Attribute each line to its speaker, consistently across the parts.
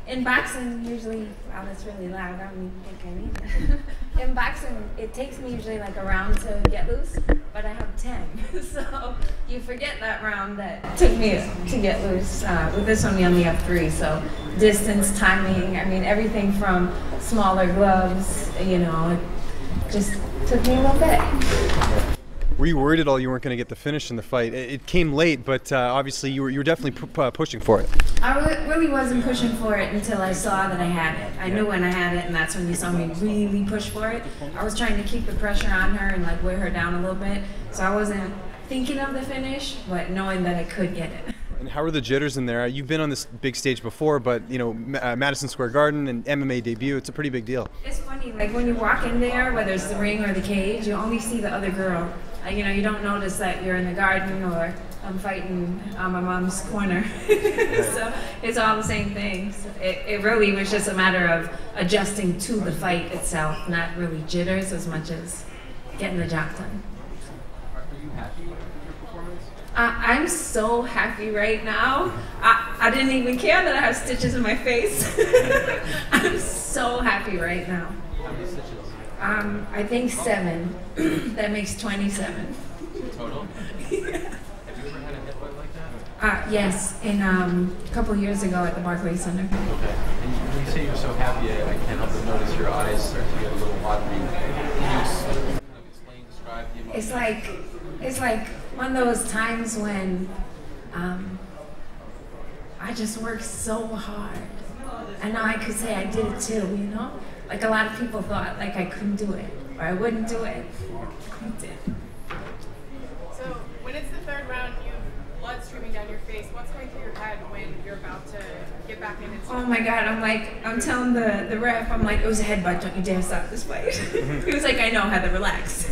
Speaker 1: In boxing, usually, wow, that's really loud. I don't even think I need that. In boxing, it takes me usually like a round to get loose, but I have 10. So you forget that round that took me to get loose. With this one, we only have 3. So distance, timing, I mean, everything from smaller gloves, you know, it just took me a little bit.
Speaker 2: Were you worried at all you weren't going to get the finish in the fight? It came late, but obviously you were definitely pushing for it.
Speaker 1: I really wasn't pushing for it until I saw that I had it. I knew when I had it, and that's when you saw me really push for it. I was trying to keep the pressure on her and like wear her down a little bit, so I wasn't thinking of the finish, but knowing that I could get it.
Speaker 2: And how are the jitters in there? You've been on this big stage before, but you know, Madison Square Garden and MMA debut, it's a pretty big deal.
Speaker 1: It's funny, like when you walk in there, whether it's the ring or the cage, you only see the other girl. You know, you don't notice that you're in the garden or I'm fighting on my mom's corner. So it's all the same things. It really was just a matter of adjusting to the fight itself, not really jitters as much as getting the job done.
Speaker 3: Are you happy with your performance?
Speaker 1: I'm so happy right now. I didn't even care that I have stitches in my face. I'm so happy right now.
Speaker 3: How many stitches?
Speaker 1: I think 7. That makes 27.
Speaker 3: Total?
Speaker 1: Yeah.
Speaker 3: Have you ever had a hip bug like that?
Speaker 1: Yes, in a couple years ago at the Barclays Center.
Speaker 3: Okay. And when you say you're so happy, I can't help but notice your eyes start to get a little watery. Can you explain, describe the emotion?
Speaker 1: It's like one of those times when I just worked so hard. I know I could say I did it too, you know? Like a lot of people thought like I couldn't do it or I wouldn't do it. I did.
Speaker 4: So when it's the 3rd round, you have blood streaming down your face. What's going through your head when you're about to get back in?
Speaker 1: Oh my God, I'm telling the ref, I'm like, it was a headbutt, don't you dare stop this fight. He was like, I know, Heather, relax.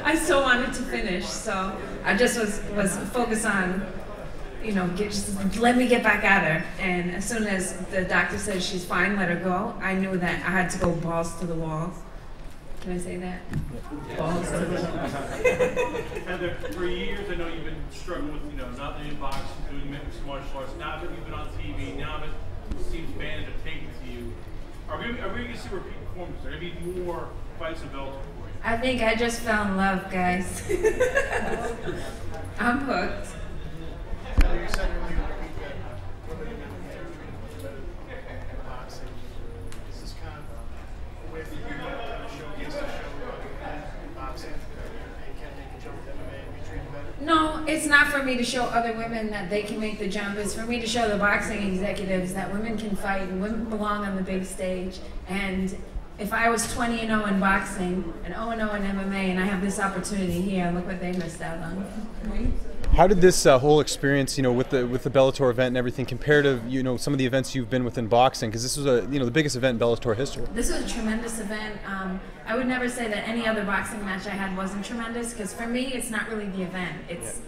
Speaker 1: I so wanted to finish, so I just was focused on, you know, just let me get back at her. And as soon as the doctor said she's fine, let her go, I knew that I had to go balls to the wall. Can I say that? Yeah. Balls to the wall.
Speaker 5: Heather, for years I know you've been struggling with, you know, not doing boxing, doing mixed martial arts. Now that you've been on TV, now that it seems fans are taking to you, are we going to see repeat performances? Are there going to be more fights in Bellator for you?
Speaker 1: I think I just fell in love, guys. I'm hooked.
Speaker 6: You said earlier that women and men are treated in boxing. Is this kind of a way for you to kind of showcase the show in boxing? And can they jump with MMA and be treated better?
Speaker 1: No, it's not for me to show other women that they can make the jump. It's for me to show the boxing executives that women can fight and women belong on the big stage. And if I was 20-0 in boxing and 0-0 in MMA and I have this opportunity here, look what they missed out on. Right?
Speaker 2: How did this whole experience, you know, with the Bellator event and everything compare to, you know, some of the events you've been with in boxing? Because this was the biggest event in Bellator history.
Speaker 1: This was a tremendous event. I would never say that any other boxing match I had wasn't tremendous, because for me, it's not really the event. It's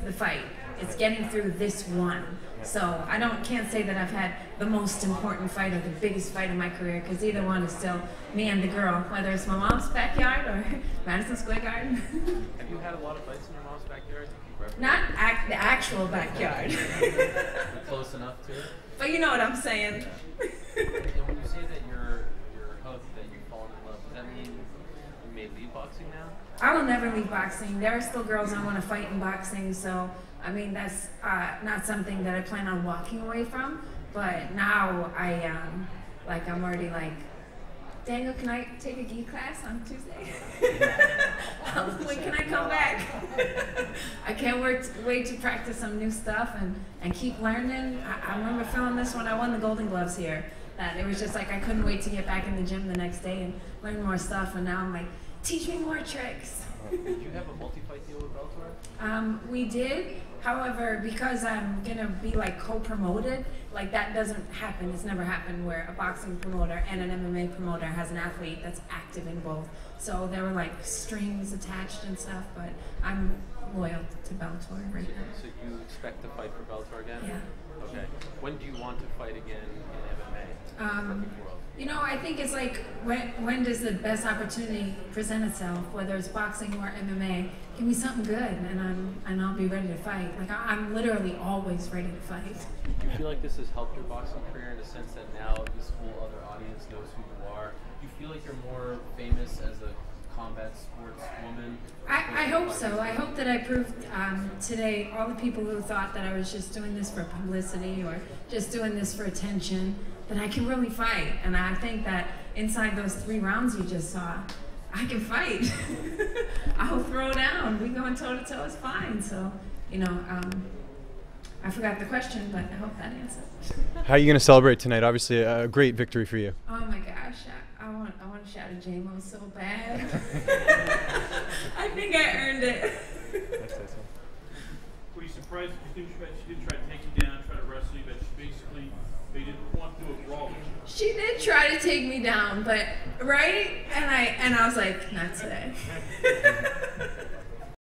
Speaker 1: the fight. It's getting through this one. So I can't say that I've had the most important fight or the biggest fight of my career, because either one is still me and the girl, whether it's my mom's backyard or Madison Square Garden.
Speaker 3: Have you had a lot of fights in your mom's backyard?
Speaker 1: Not the actual backyard.
Speaker 3: Close enough to it?
Speaker 1: But you know what I'm saying.
Speaker 3: And when you say that you're hooked, that you've fallen in love, does that mean you may leave boxing now?
Speaker 1: I will never leave boxing. There are still girls I want to fight in boxing, so I mean that's not something that I plan on walking away from. But now I'm already like, Daniel, can I take a gi class on Tuesday? When can I come back? I can't wait to practice some new stuff and keep learning. I remember feeling this when I won the Golden Gloves here, that it was just like I couldn't wait to get back in the gym the next day and learn more stuff, and now I'm like, teach me more tricks.
Speaker 3: Did you have a multi-fight deal with Bellator?
Speaker 1: We did. However, because I'm gonna be like co-promoted, like that doesn't happen. It's never happened where a boxing promoter and an MMA promoter has an athlete that's active in both. So there were like strings attached and stuff, but I'm loyal to Bellator right now.
Speaker 3: So you expect to fight for Bellator again?
Speaker 1: Yeah.
Speaker 3: Okay. When do you want to fight again in MMA?
Speaker 1: You know, I think it's like when does the best opportunity present itself, whether it's boxing or MMA? Give me something good, and I'll be ready to fight. Like I'm literally always ready to fight.
Speaker 3: Do you feel like this has helped your boxing career in the sense that now this whole other audience knows who you are? Do you feel like you're more famous as a combat sports woman?
Speaker 1: I hope so. I hope that I proved today all the people who thought that I was just doing this for publicity or just doing this for attention, that I can really fight. And I think that inside those 3 rounds you just saw, I can fight. I'll throw down. We going toe to toe is fine. So, you know, I forgot the question, but I hope that answers.
Speaker 2: How are you going to celebrate tonight? Obviously, a great victory for you.
Speaker 1: Oh my gosh, I want to shout at J-Mo so bad. I think I earned it.
Speaker 5: Were you surprised? You think she did try to take you down, try to wrestle you, but she basically they didn't want to do a brawl?
Speaker 1: She did try to take me down, but right? And I was like, not today.